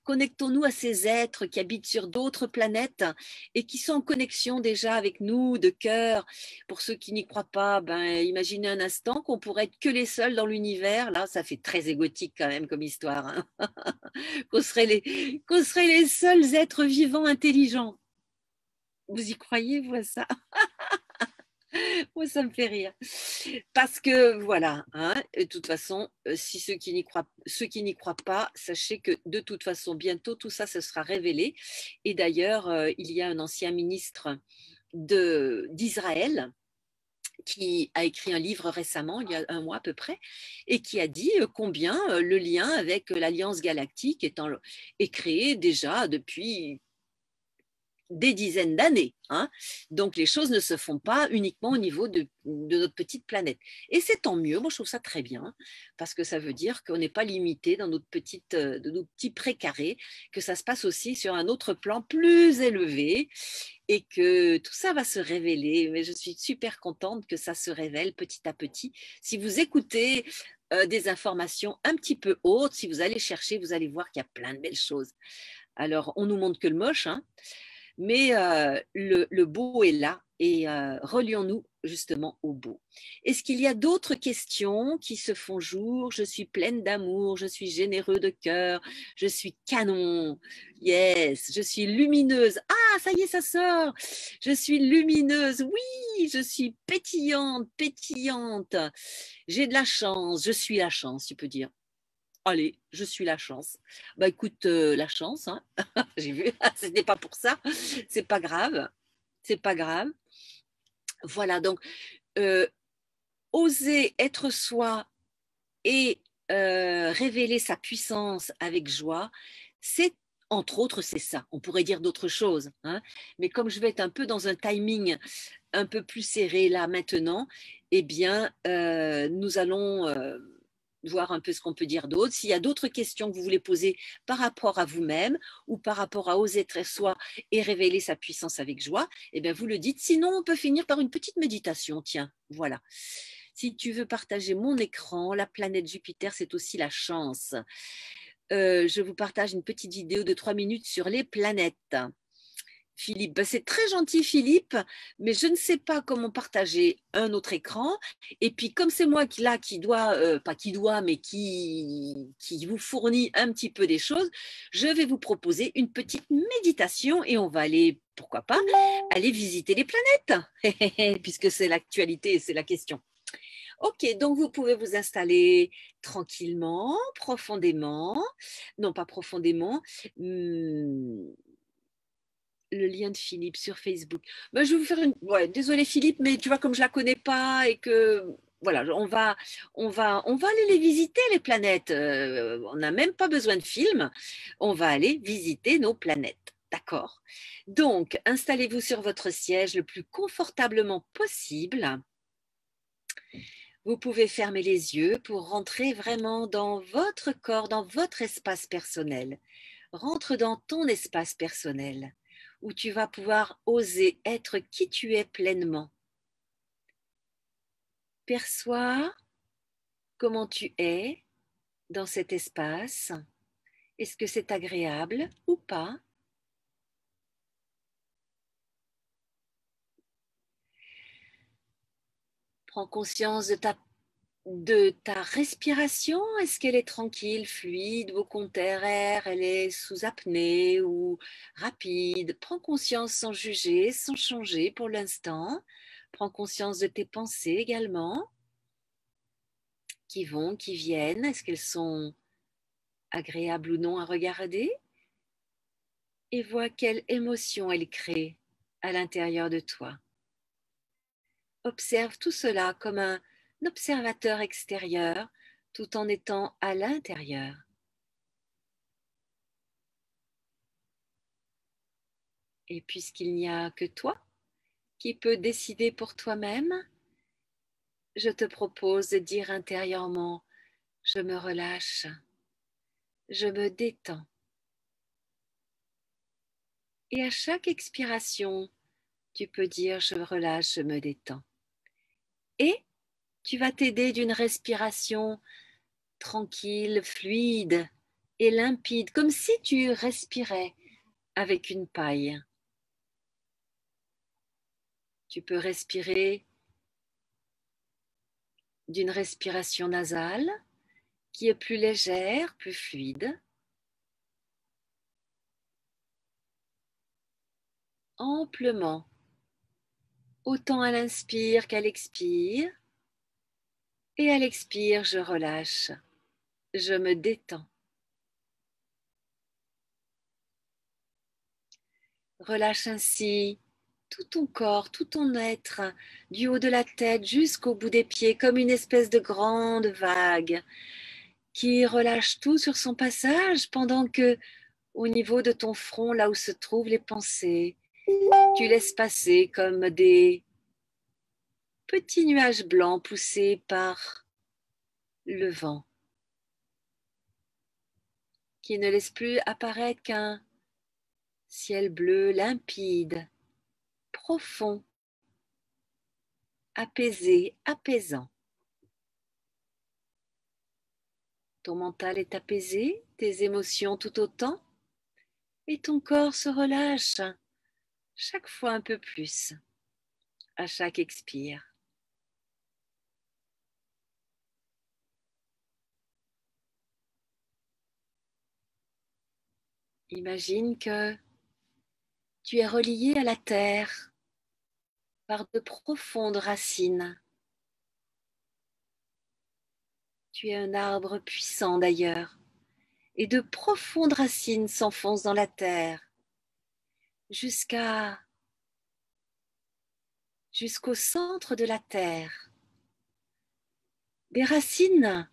connectons-nous à ces êtres qui habitent sur d'autres planètes et qui sont en connexion déjà avec nous de cœur. Pour ceux qui n'y croient pas, ben, imaginez un instant qu'on pourrait être que les seuls dans l'univers. Là, ça fait très égotique quand même comme histoire, hein. Qu'on serait les seuls êtres vivants intelligents. Vous y croyez, vous, à ça? Moi, ça me fait rire. Parce que, voilà, hein, de toute façon, si ceux qui n'y croient pas, sachez que de toute façon, bientôt, tout ça, se sera révélé. Et d'ailleurs, il y a un ancien ministre d'Israël qui a écrit un livre récemment, il y a un mois à peu près, et qui a dit combien le lien avec l'Alliance galactique est créé déjà depuis des dizaines d'années, hein. Donc les choses ne se font pas uniquement au niveau de notre petite planète. Et c'est tant mieux, moi je trouve ça très bien, parce que ça veut dire qu'on n'est pas limité dans de nos petits précarés, que ça se passe aussi sur un autre plan plus élevé et que tout ça va se révéler. Mais je suis super contente que ça se révèle petit à petit. Si vous écoutez des informations un petit peu hautes, si vous allez chercher, vous allez voir qu'il y a plein de belles choses. Alors, on nous montre que le moche, hein, mais le beau est là et relions-nous justement au beau. Est-ce qu'il y a d'autres questions qui se font jour? Je suis pleine d'amour, je suis généreux de cœur, je suis canon, yes, je suis lumineuse. Ah, ça y est, ça sort. Je suis lumineuse, oui, je suis pétillante, pétillante. J'ai de la chance, je suis la chance, tu peux dire. Allez, je suis la chance. Bah écoute, la chance, hein. J'ai vu, ce n'est pas pour ça, c'est pas grave, c'est pas grave. Voilà, donc euh, oser être soi et révéler sa puissance avec joie, c'est entre autres, c'est ça. On pourrait dire d'autres choses, hein, mais comme je vais être un peu dans un timing un peu plus serré là maintenant, eh bien, nous allons voir un peu ce qu'on peut dire d'autre. S'il y a d'autres questions que vous voulez poser par rapport à vous-même ou par rapport à oser être soi et révéler sa puissance avec joie, eh bien, vous le dites. Sinon, on peut finir par une petite méditation. Tiens, voilà. Si tu veux partager mon écran, la planète Jupiter, c'est aussi la chance. Je vous partage une petite vidéo de 3 minutes sur les planètes. Philippe, ben c'est très gentil Philippe, mais je ne sais pas comment partager un autre écran. Et puis comme c'est moi qui doit, pas qui doit, mais qui vous fournit un petit peu des choses, je vais vous proposer une petite méditation et on va aller, pourquoi pas, aller visiter les planètes, puisque c'est l'actualité et c'est la question. Ok, donc vous pouvez vous installer tranquillement, profondément, non pas profondément, le lien de Philippe sur Facebook. Ben, je vais vous faire une. Ouais, désolé Philippe, mais tu vois, comme je la connais pas et que. Voilà, on va aller les visiter, les planètes. On n'a même pas besoin de film. On va aller visiter nos planètes. D'accord? Donc, installez-vous sur votre siège le plus confortablement possible. Vous pouvez fermer les yeux pour rentrer vraiment dans votre corps, dans votre espace personnel. Rentre dans ton espace personnel où tu vas pouvoir oser être qui tu es pleinement. Perçois comment tu es dans cet espace. Est-ce que c'est agréable ou pas? Prends conscience de ta respiration. Est-ce qu'elle est tranquille, fluide, ou au contraire, elle est sous apnée ou rapide? Prends conscience sans juger, sans changer pour l'instant. Prends conscience de tes pensées également, qui vont, qui viennent. Est-ce qu'elles sont agréables ou non à regarder? Et vois quelle émotion elles créent à l'intérieur de toi. Observe tout cela comme un observateur extérieur tout en étant à l'intérieur. Et puisqu'il n'y a que toi, qui peut décider pour toi-même, je te propose de dire intérieurement, je me relâche, je me détends. Et à chaque expiration, tu peux dire, je relâche, je me détends. Et tu vas t'aider d'une respiration tranquille, fluide et limpide, comme si tu respirais avec une paille. Tu peux respirer d'une respiration nasale qui est plus légère, plus fluide, amplement, autant à l'inspire qu'à l'expire. Et à l'expire, je relâche, je me détends. Relâche ainsi tout ton corps, tout ton être, du haut de la tête jusqu'au bout des pieds, comme une espèce de grande vague qui relâche tout sur son passage pendant que, au niveau de ton front, là où se trouvent les pensées, tu laisses passer comme des petits nuages blancs poussés par le vent, qui ne laisse plus apparaître qu'un ciel bleu limpide, profond, apaisé, apaisant. Ton mental est apaisé, tes émotions tout autant, et ton corps se relâche chaque fois un peu plus, à chaque expire. Imagine que tu es relié à la terre par de profondes racines. Tu es un arbre puissant d'ailleurs, et de profondes racines s'enfoncent dans la terre jusqu'au centre de la terre. Des racines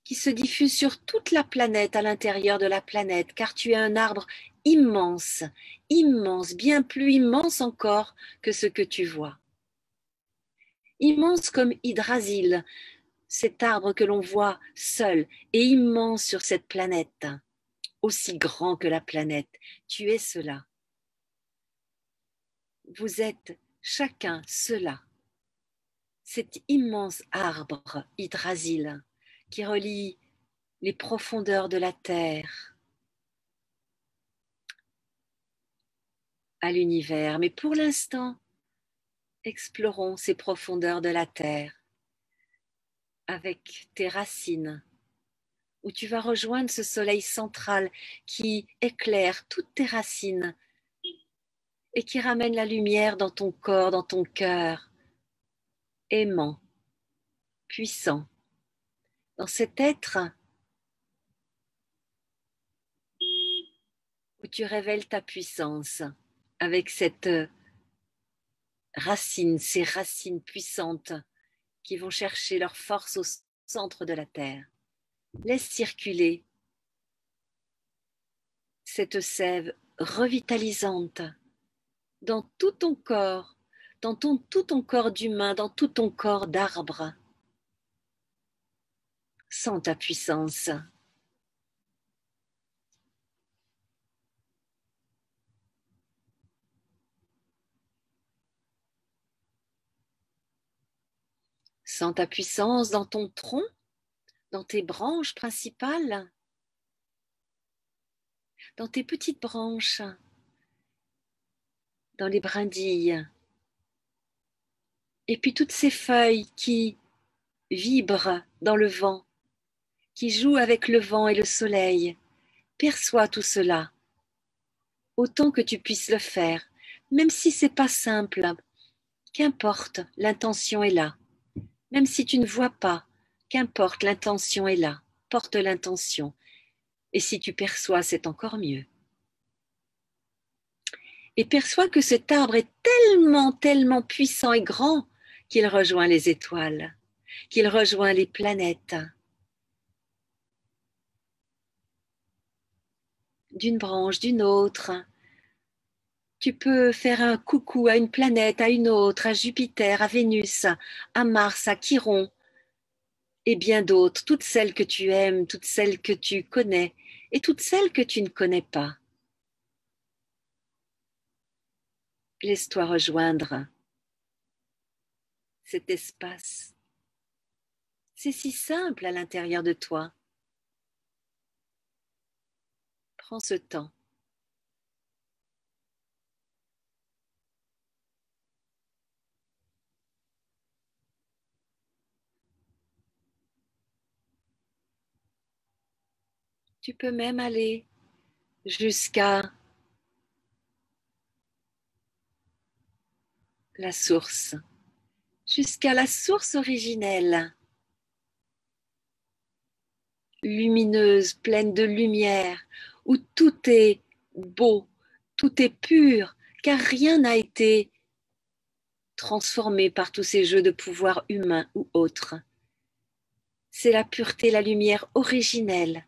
qui se diffusent sur toute la planète, à l'intérieur de la planète, car tu es un arbre immense, immense, bien plus immense encore que ce que tu vois. Immense comme Hydrasil, cet arbre que l'on voit seul et immense sur cette planète, aussi grand que la planète. Tu es cela. Vous êtes chacun cela. Cet immense arbre Hydrasil qui relie les profondeurs de la terre à l'univers. Mais pour l'instant, explorons ces profondeurs de la terre avec tes racines, où tu vas rejoindre ce soleil central qui éclaire toutes tes racines et qui ramène la lumière dans ton corps, dans ton cœur, aimant, puissant, dans cet être où tu révèles ta puissance avec cette racine, ces racines puissantes qui vont chercher leur force au centre de la terre. Laisse circuler cette sève revitalisante dans tout ton corps, dans tout ton corps d'humain, dans tout ton corps d'arbre. Sens ta puissance. Sens ta puissance dans ton tronc, dans tes branches principales, dans tes petites branches, dans les brindilles. Et puis toutes ces feuilles qui vibrent dans le vent, qui jouent avec le vent et le soleil. Perçois tout cela, autant que tu puisses le faire, même si c'est pas simple. Qu'importe, l'intention est là. Même si tu ne vois pas, qu'importe, l'intention est là. Porte l'intention. Et si tu perçois, c'est encore mieux. Et perçois que cet arbre est tellement, tellement puissant et grand qu'il rejoint les étoiles, qu'il rejoint les planètes. D'une branche, d'une autre, Tu peux faire un coucou à une planète, à une autre, à Jupiter, à Vénus, à Mars, à Chiron et bien d'autres, toutes celles que tu aimes, toutes celles que tu connais et toutes celles que tu ne connais pas. Laisse-toi rejoindre cet espace. C'est si simple à l'intérieur de toi. Prends ce temps. Tu peux même aller jusqu'à la source, jusqu'à la source originelle, lumineuse, pleine de lumière, où tout est beau, tout est pur, car rien n'a été transformé par tous ces jeux de pouvoir humains ou autres. C'est la pureté, la lumière originelle.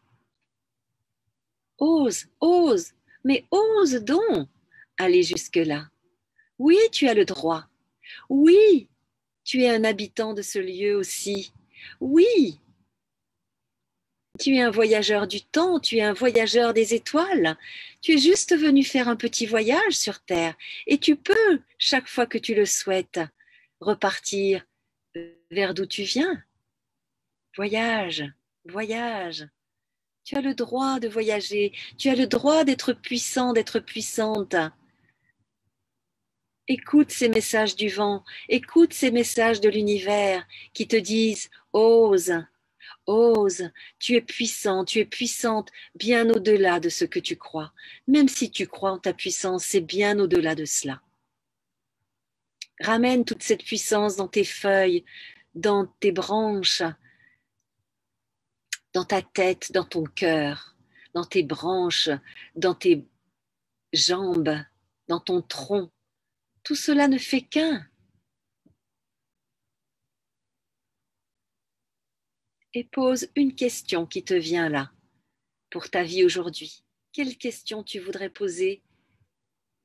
Ose, ose, mais ose donc aller jusque-là. Oui, tu as le droit. Oui, tu es un habitant de ce lieu aussi. Oui, tu es un voyageur du temps, tu es un voyageur des étoiles. Tu es juste venu faire un petit voyage sur Terre et tu peux, chaque fois que tu le souhaites, repartir vers d'où tu viens. Voyage, voyage. Tu as le droit de voyager, tu as le droit d'être puissant, d'être puissante. Écoute ces messages du vent, écoute ces messages de l'univers qui te disent ose, ose, tu es puissant, tu es puissante bien au-delà de ce que tu crois. Même si tu crois en ta puissance, c'est bien au-delà de cela. Ramène toute cette puissance dans tes feuilles, dans tes branches, dans ta tête, dans ton cœur, dans tes branches, dans tes jambes, dans ton tronc. Tout cela ne fait qu'un. Et pose une question qui te vient là pour ta vie aujourd'hui. Quelle question tu voudrais poser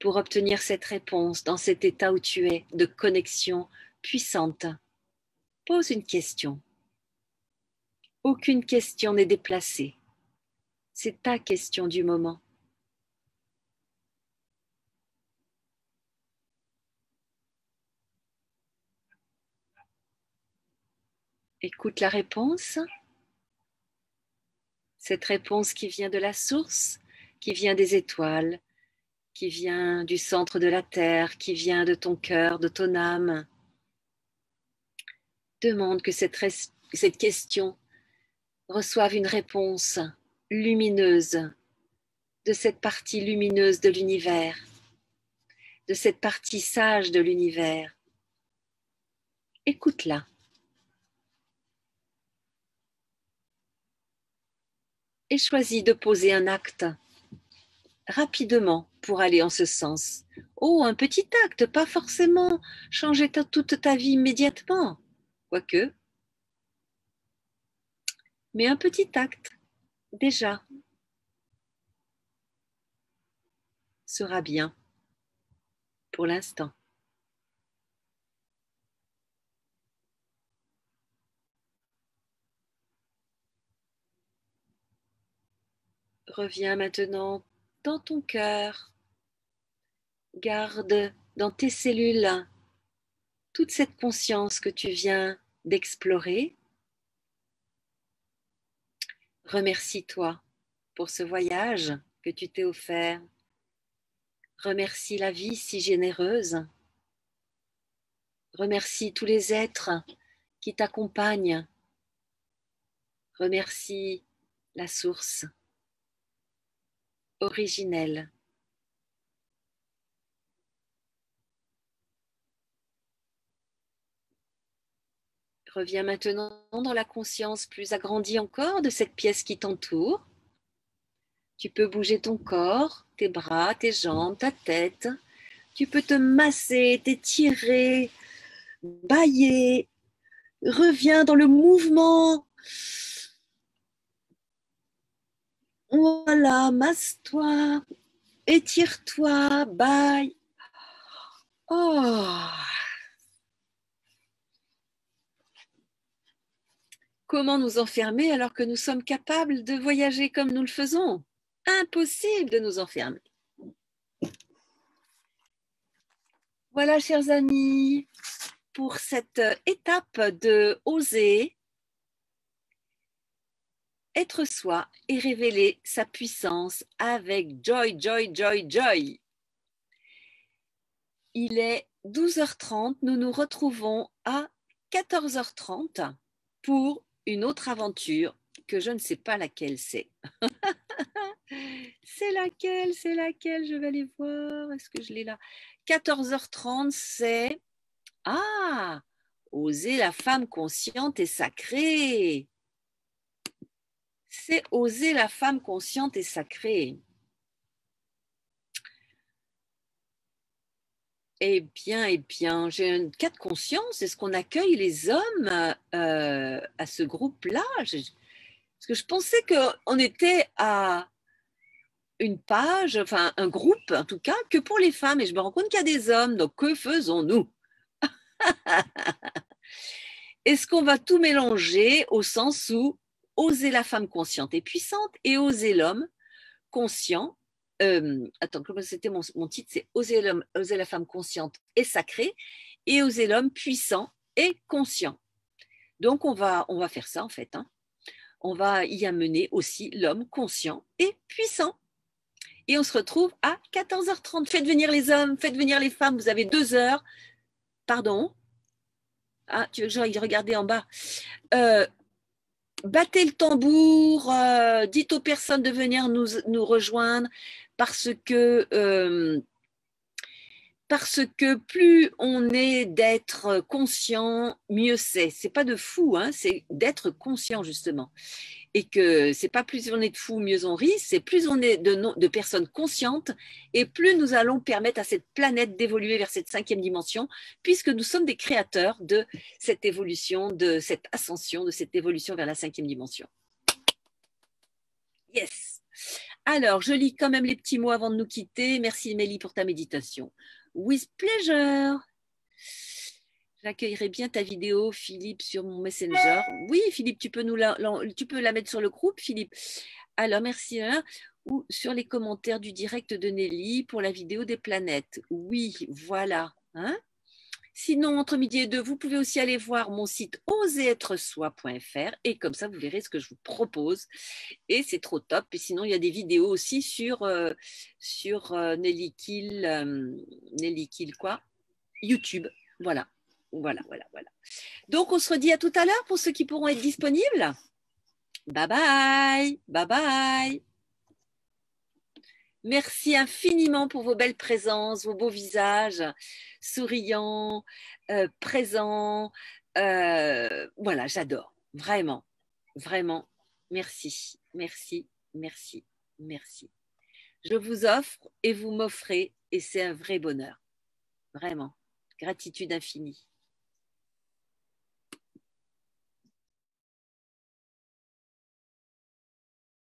pour obtenir cette réponse dans cet état où tu es de connexion puissante? Pose une question. Aucune question n'est déplacée. C'est ta question du moment. Écoute la réponse. Cette réponse qui vient de la source, qui vient des étoiles, qui vient du centre de la terre, qui vient de ton cœur, de ton âme. Demande que cette question reçoive une réponse lumineuse de cette partie lumineuse de l'univers, de cette partie sage de l'univers. Écoute-la. Et choisis de poser un acte rapidement pour aller en ce sens. Oh, un petit acte, pas forcément changer toute ta vie immédiatement, quoique, mais un petit acte, déjà, sera bien pour l'instant. Reviens maintenant dans ton cœur. Garde dans tes cellules toute cette conscience que tu viens d'explorer. Remercie-toi pour ce voyage que tu t'es offert. Remercie la vie si généreuse. Remercie tous les êtres qui t'accompagnent. Remercie la source originelle. Reviens maintenant dans la conscience plus agrandie encore de cette pièce qui t'entoure. Tu peux bouger ton corps, tes bras, tes jambes, ta tête. Tu peux te masser, t'étirer, bâiller. Reviens dans le mouvement. Voilà, masse-toi, étire-toi, bâille, Oh. Comment nous enfermer alors que nous sommes capables de voyager comme nous le faisons? Impossible de nous enfermer. Voilà, chers amis, pour cette étape de oser être soi et révéler sa puissance avec joy, joy, joy, joy. Il est 12h30, nous nous retrouvons à 14h30 pour une autre aventure que je ne sais pas laquelle c'est. C'est laquelle, je vais aller voir, est-ce que je l'ai là? 14h30, c'est oser la femme consciente et sacrée. C'est oser la femme consciente et sacrée. Eh bien, j'ai un cas de conscience. Est-ce qu'on accueille les hommes à ce groupe-là? Parce que je pensais qu'on était à une page, enfin un groupe en tout cas, que pour les femmes. Et je me rends compte qu'il y a des hommes. Donc, que faisons-nous? Est-ce qu'on va tout mélanger au sens où oser la femme consciente et puissante et oser l'homme conscient? Attends, comment c'était mon titre? C'est oser la femme consciente et sacrée et oser l'homme puissant et conscient. Donc, on va faire ça en fait. Hein. On va y amener aussi l'homme conscient et puissant. Et on se retrouve à 14h30. Faites venir les hommes, faites venir les femmes. Vous avez 2 heures. Pardon. Tu veux que j'aille regarder en bas? Battez le tambour, dites aux personnes de venir nous rejoindre parce que plus on est d'être conscient, mieux c'est. C'est pas de fou, hein, c'est d'être conscient justement. Et que c'est pas plus on est de fou, mieux on rit, c'est plus on est de personnes conscientes et plus nous allons permettre à cette planète d'évoluer vers cette 5e dimension, puisque nous sommes des créateurs de cette évolution, de cette ascension, de cette évolution vers la 5e dimension. Yes. Alors, je lis quand même les petits mots avant de nous quitter. Merci Mélie pour ta méditation. With pleasure. J'accueillerai bien ta vidéo, Philippe, sur mon Messenger. Oui, Philippe, tu peux la mettre sur le groupe, Philippe. Alors, merci. Hein, ou sur les commentaires du direct de Nelly pour la vidéo des planètes. Oui, voilà. Hein. Sinon, entre midi et 2, vous pouvez aussi aller voir mon site oseretresoi.fr et comme ça, vous verrez ce que je vous propose. Et c'est trop top. Et sinon, il y a des vidéos aussi sur Nelly Kill, YouTube. Voilà. Donc, on se redit à tout à l'heure pour ceux qui pourront être disponibles. Bye bye. Bye bye. Merci infiniment pour vos belles présences, vos beaux visages, souriants, présents. Voilà, j'adore. Vraiment, vraiment. Merci, merci, merci, merci. Je vous offre et vous m'offrez et c'est un vrai bonheur. Vraiment. Gratitude infinie.